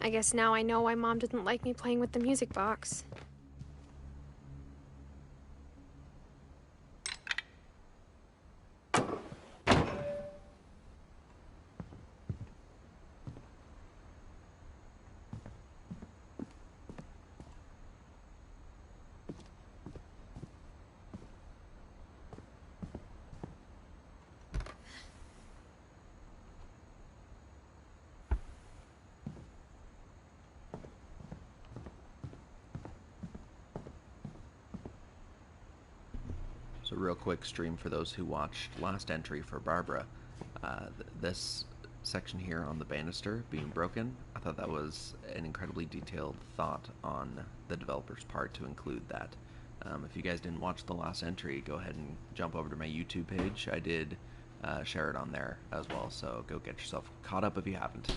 I guess now I know why Mom didn't like me playing with the music box. So real quick stream for those who watched last entry for Barbara. This section here on the banister being broken, I thought that was an incredibly detailed thought on the developer's part to include that. If you guys didn't watch the last entry, go ahead and jump over to my YouTube page. I did share it on there as well, so go get yourself caught up if you haven't.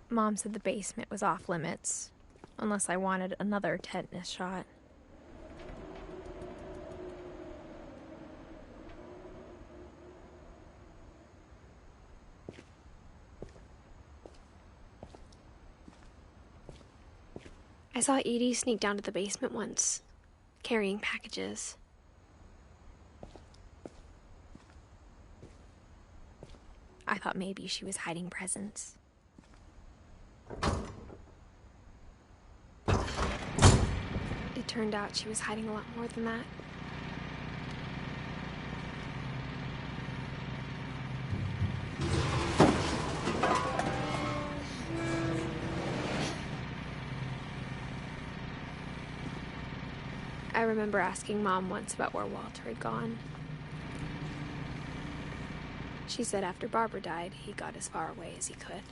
Mom said the basement was off limits, unless I wanted another tetanus shot. I saw Edie sneak down to the basement once, carrying packages. I thought maybe she was hiding presents. It turned out she was hiding a lot more than that. I remember asking Mom once about where Walter had gone. She said after Barbara died, he got as far away as he could.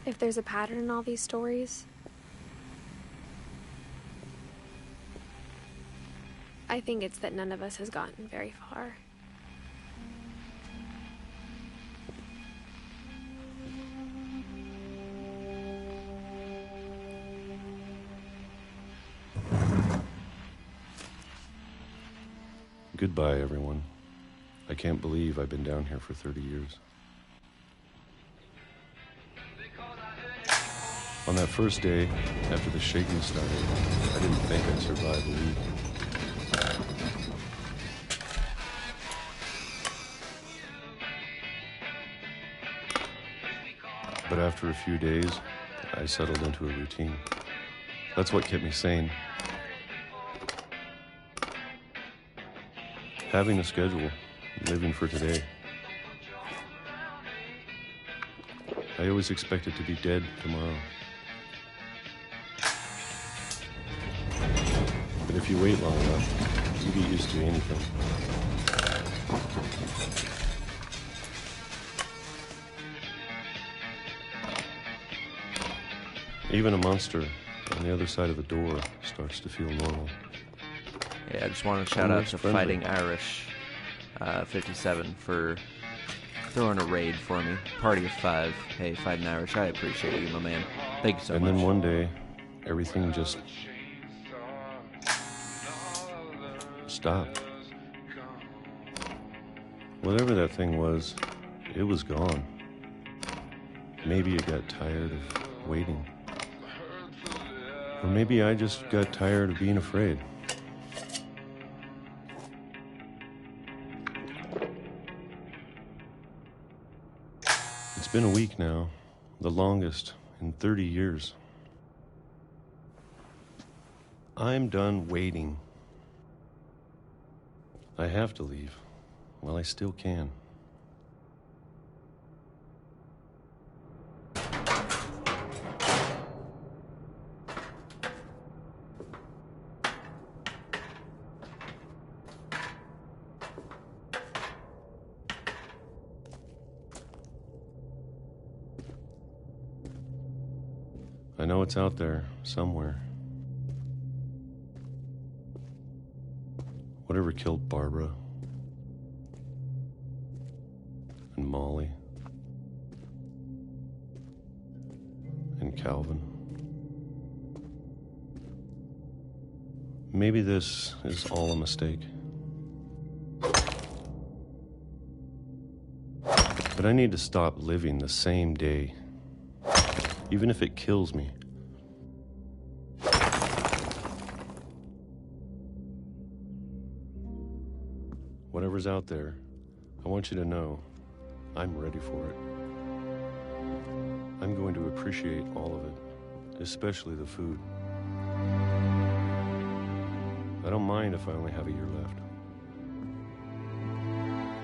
If there's a pattern in all these stories, I think it's that none of us has gotten very far. Goodbye, everyone. I can't believe I've been down here for 30 years. On that first day, after the shaking started, I didn't think I'd survive a week. But after a few days, I settled into a routine. That's what kept me sane. Having a schedule, living for today. I always expected to be dead tomorrow. But if you wait long enough, you get used to anything. Even a monster on the other side of the door starts to feel normal. Yeah, I just want to shout out to Fighting Irish 57 for throwing a raid for me. Party of 5. Hey, Fighting Irish, I appreciate you, my man. Thank you so much. And then one day, everything just stopped. Whatever that thing was, it was gone. Maybe it got tired of waiting. Or maybe I just got tired of being afraid. been a week now, the longest in 30 years. I'm done waiting. I have to leave while I still can. I know it's out there, somewhere. Whatever killed Barbara and Molly and Calvin. Maybe this is all a mistake. But I need to stop living the same day, even if it kills me. Whatever's out there, I want you to know I'm ready for it. I'm going to appreciate all of it, especially the food. I don't mind if I only have a year left,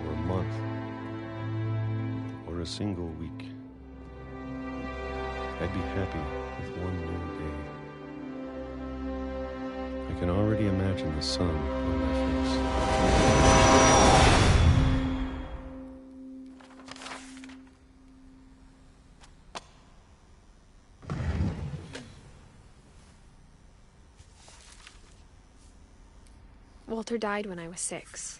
or a month, or a single week. I'd be happy with one new day. I can already imagine the sun on my face. Walter died when I was 6.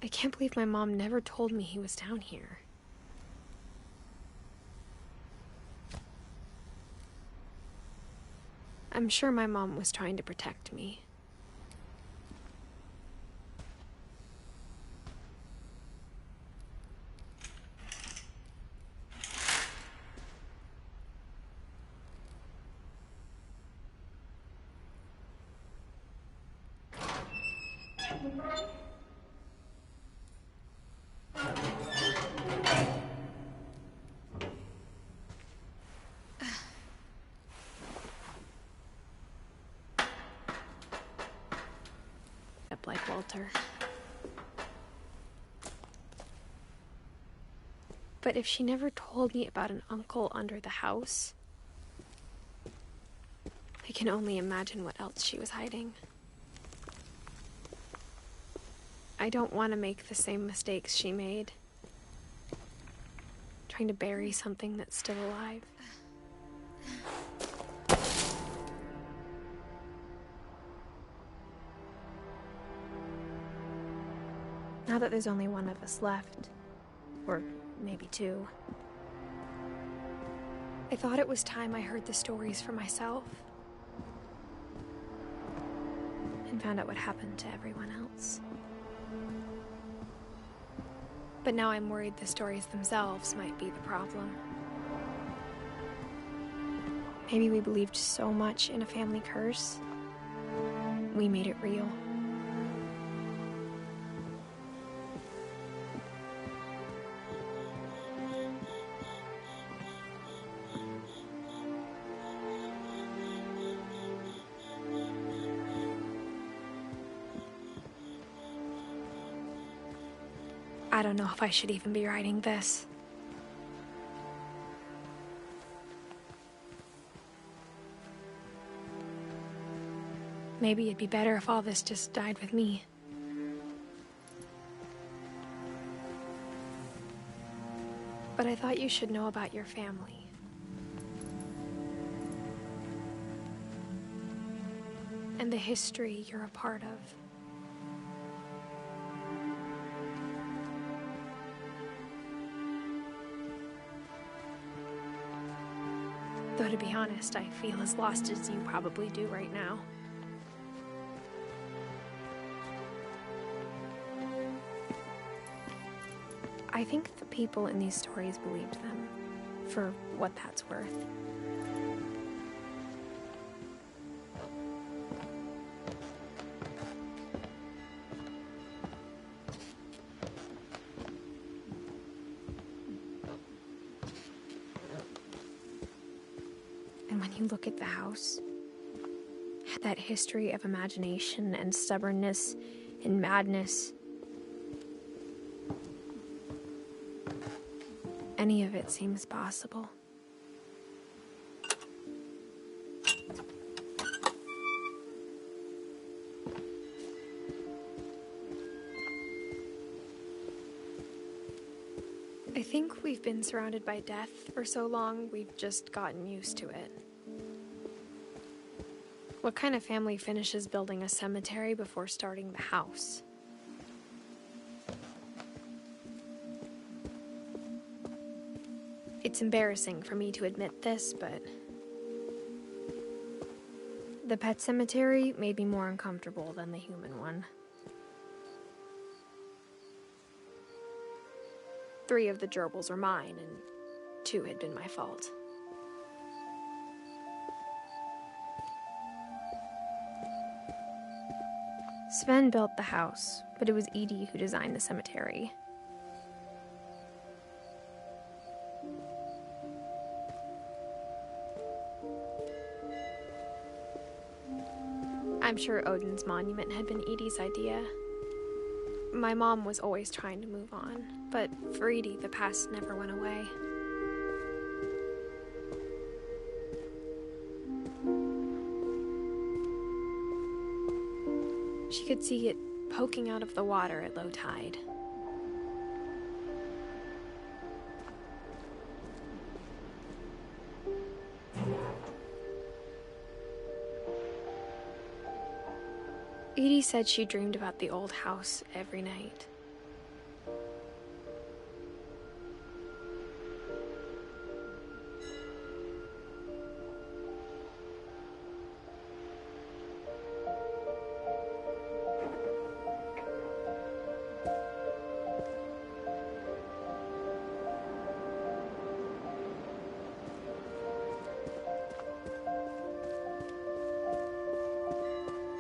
I can't believe my mom never told me he was down here. I'm sure my mom was trying to protect me. Like Walter. But if she never told me about an uncle under the house, I can only imagine what else she was hiding. I don't want to make the same mistakes she made, trying to bury something that's still alive. Now that there's only one of us left, or maybe 2, I thought it was time I heard the stories for myself and found out what happened to everyone else. But now I'm worried the stories themselves might be the problem. Maybe we believed so much in a family curse, we made it real. I don't know if I should even be writing this. Maybe it'd be better if all this just died with me. But I thought you should know about your family. And the history you're a part of. Though to be honest, I feel as lost as you probably do right now. I think the people in these stories believed them, for what that's worth. you look at the house, had that history of imagination and stubbornness and madness. Any of it seems possible. I think we've been surrounded by death for so long, we've just gotten used to it. What kind of family finishes building a cemetery before starting the house? It's embarrassing for me to admit this, but the pet cemetery made me more uncomfortable than the human one. 3 of the gerbils were mine, and 2 had been my fault. Sven built the house, but it was Edie who designed the cemetery. I'm sure Odin's monument had been Edie's idea. My mom was always trying to move on, but for Edie, the past never went away. She could see it poking out of the water at low tide. Edie said she dreamed about the old house every night.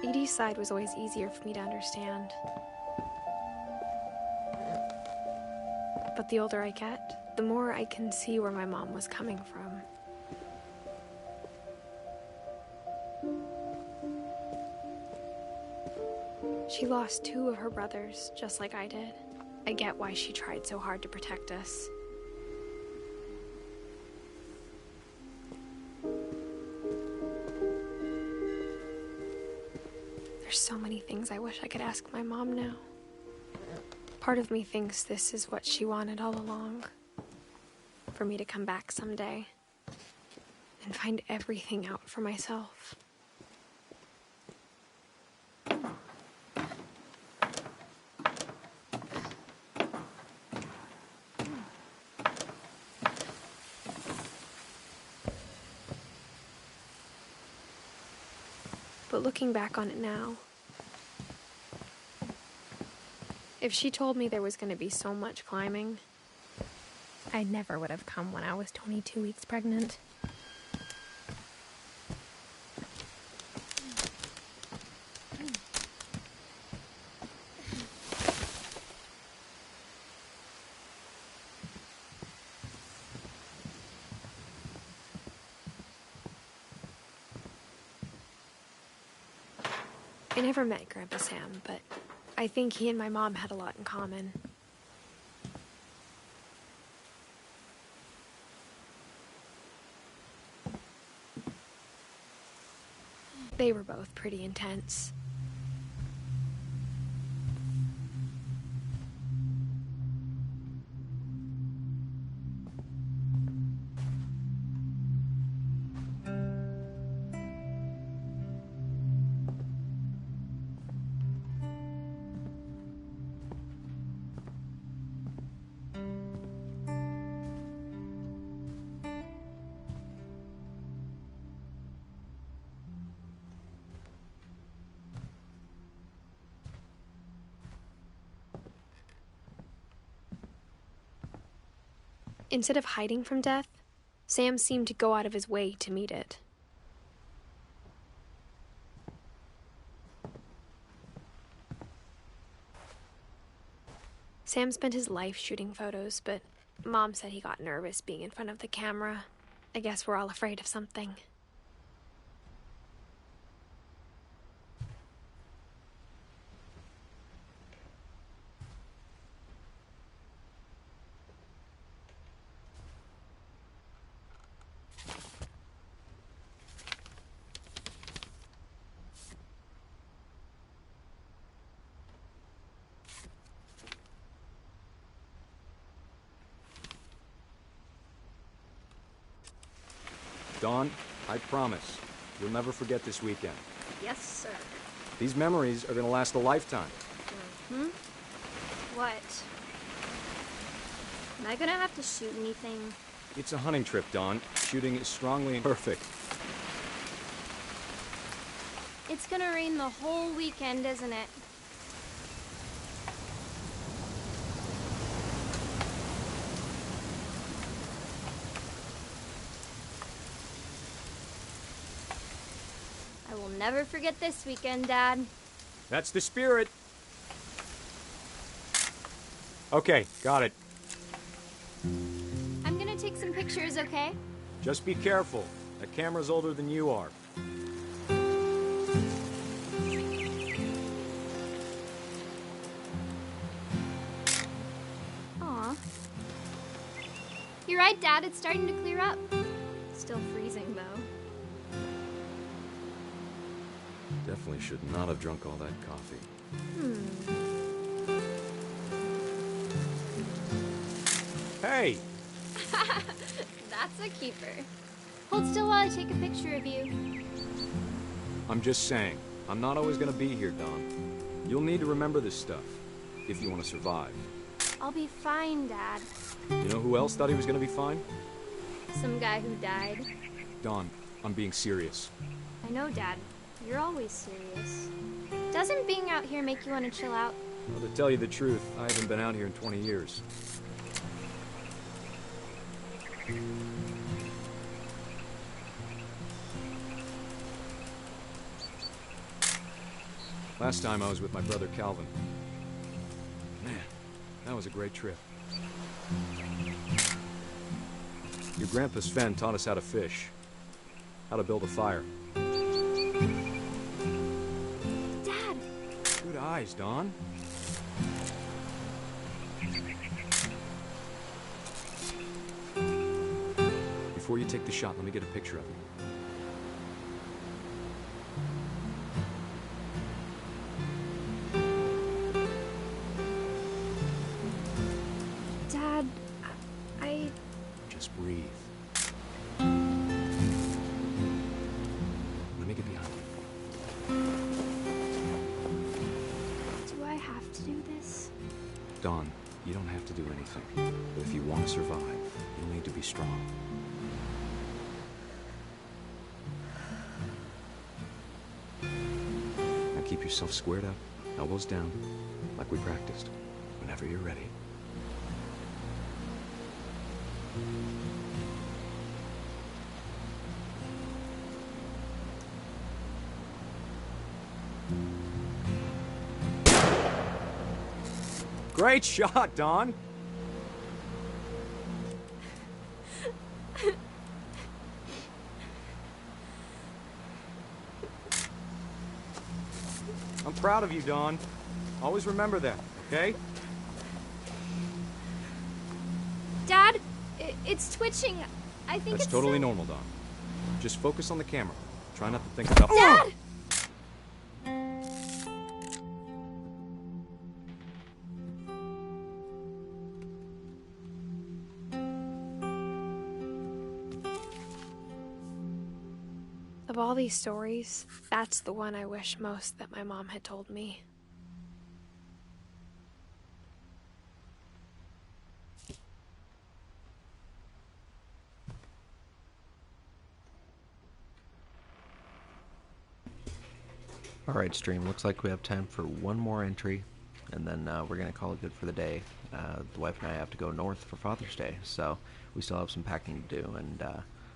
Edie's side was always easier for me to understand. But the older I get, the more I can see where my mom was coming from. She lost 2 of her brothers, just like I did. I get why she tried so hard to protect us. There's so many things I wish I could ask my mom now. Part of me thinks this is what she wanted all along. For me to come back someday and find everything out for myself. But looking back on it now, if she told me there was going to be so much climbing, I never would have come when I was 22 weeks pregnant. I never met Grandpa Sam, but I think he and my mom had a lot in common. They were both pretty intense. Instead of hiding from death, Sam seemed to go out of his way to meet it. Sam spent his life shooting photos, but Mom said he got nervous being in front of the camera. I guess we're all afraid of something. Dawn, I promise, you'll never forget this weekend. Yes, sir. These memories are gonna last a lifetime. What? Am I gonna have to shoot anything? It's a hunting trip, Dawn. Shooting is strongly perfect. It's gonna rain the whole weekend, isn't it? I will never forget this weekend, Dad. That's the spirit. Okay, got it. I'm gonna take some pictures, okay? Just be careful. That camera's older than you are. Aw. You're right, Dad. It's starting to clear up. Still freezing, though. Definitely should not have drunk all that coffee. Hey! That's a keeper. Hold still while I take a picture of you. I'm just saying, I'm not always gonna be here, Dawn. You'll need to remember this stuff, if you want to survive. I'll be fine, Dad. You know who else thought he was gonna be fine? Some guy who died. Dawn, I'm being serious. I know, Dad. You're always serious. Doesn't being out here make you want to chill out? Well, to tell you the truth, I haven't been out here in 20 years. Last time I was with my brother Calvin. Man, that was a great trip. Your grandpa Sven taught us how to fish, how to build a fire. Dad! Good eyes, Dawn. Before you take the shot, let me get a picture of you. Dad, I... Just breathe. Let me get behind you. Do I have to do this? Dawn, you don't have to do anything. But if you want to survive, you'll need to be strong. Now keep yourself squared up, elbows down, like we practiced. Whenever you're ready. Great shot, Dawn! I'm proud of you, Dawn. Always remember that, okay? Dad, it's twitching. I think That's it's totally normal, Dawn. Just focus on the camera. Try not to think about— Dad! Of all these stories, that's the one I wish most that my mom had told me. Alright, stream, looks like we have time for one more entry, and then we're going to call it good for the day. The wife and I have to go north for Father's Day, so we still have some packing to do and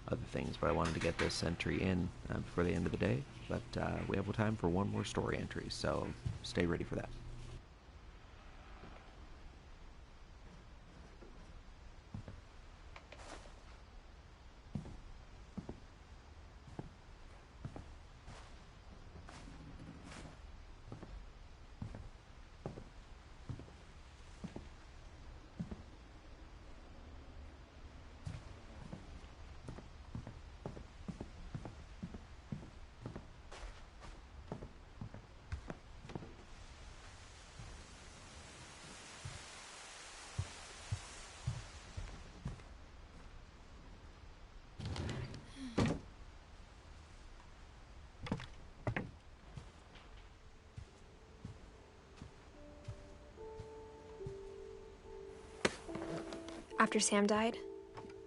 other things, but I wanted to get this entry in before the end of the day, but we have time for one more story entry, so stay ready for that. After Sam died,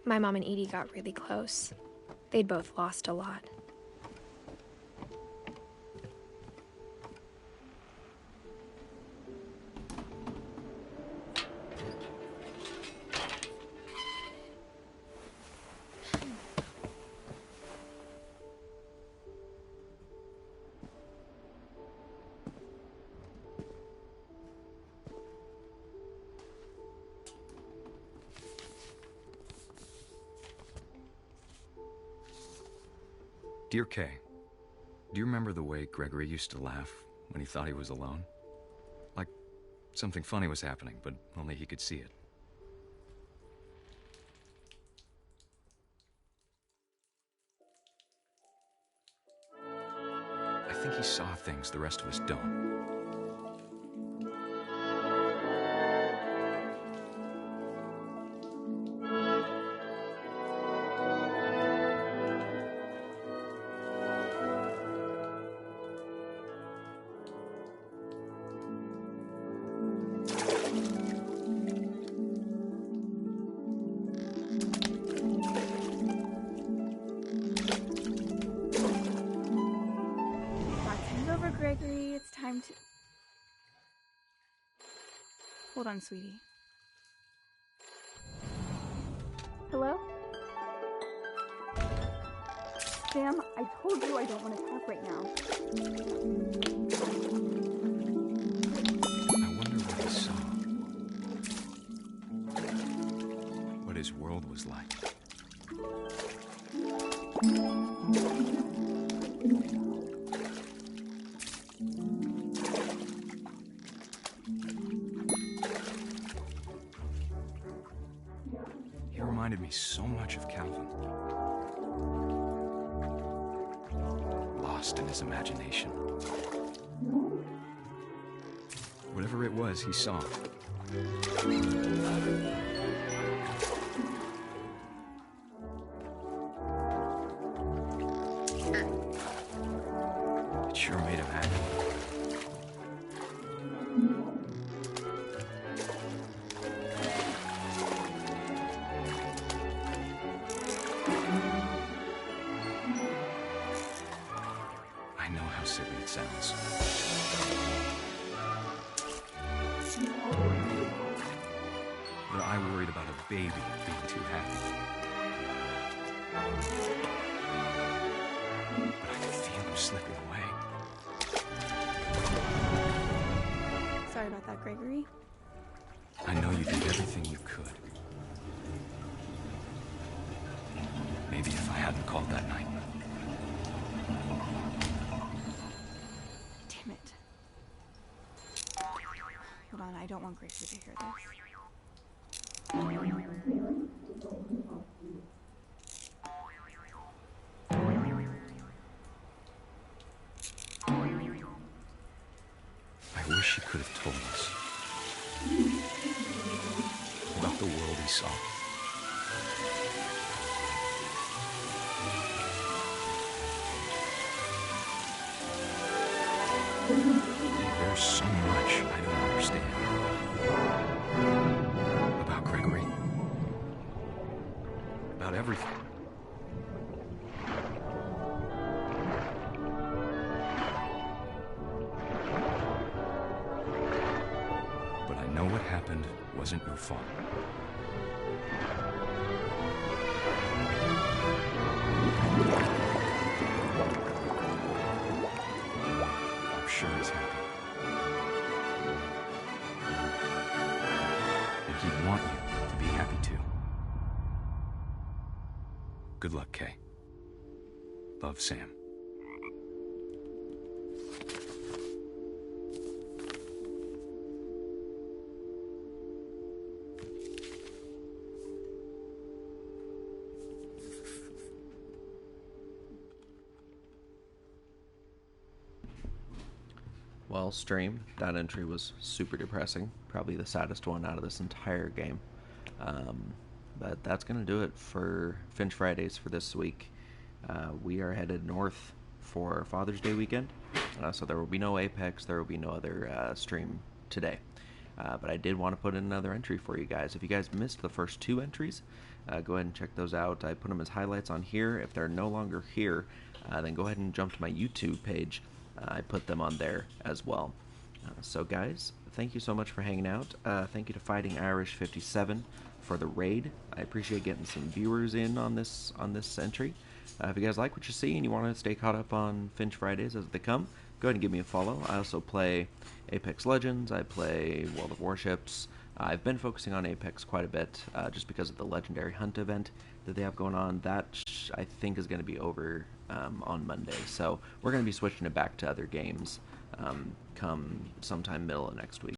my mom and Edie got really close. They'd both lost a lot. Dear Kay, do you remember the way Gregory used to laugh when he thought he was alone? Like something funny was happening, but only he could see it. I think he saw things the rest of us don't. Gregory, it's time to... Hold on, sweetie. Hello? Sam, I told you I don't want to talk right now. I wonder what he saw. What his world was like. He reminded me so much of Calvin. Lost in his imagination. Whatever it was, he saw. It sure made him happy. I know how silly it sounds. But I worried about a baby being too happy. But I could feel him slipping away. Sorry about that, Gregory. I know you did everything you could. Maybe if I hadn't called that night. Damn it. Hold on, I don't want Gregory to hear this. I wish he could have told us about the world he saw. There's so much I don't understand about Gregory, about everything. But I know what happened wasn't your fault. I'm sure he's happy. And he'd want you to be happy too. Good luck, Kay. Love, Sam. Well, stream, that entry was super depressing. Probably the saddest one out of this entire game. But that's going to do it for Finch Fridays for this week. We are headed north for Father's Day weekend. So there will be no Apex. There will be no other stream today. but I did want to put in another entry for you guys. If you guys missed the first 2 entries, go ahead and check those out. I put them as highlights on here. If they're no longer here, then go ahead and jump to my YouTube page. I put them on there as well. So guys, thank you so much for hanging out. Thank you to Fighting Irish 57 for the raid. I appreciate getting some viewers in on this entry. If you guys like what you see and you want to stay caught up on Finch Fridays as they come, go ahead and give me a follow. I also play Apex Legends. I play World of Warships. I've been focusing on Apex quite a bit just because of the Legendary Hunt event that they have going on. That I think is going to be over on Monday. So we're going to be switching it back to other games come sometime middle of next week.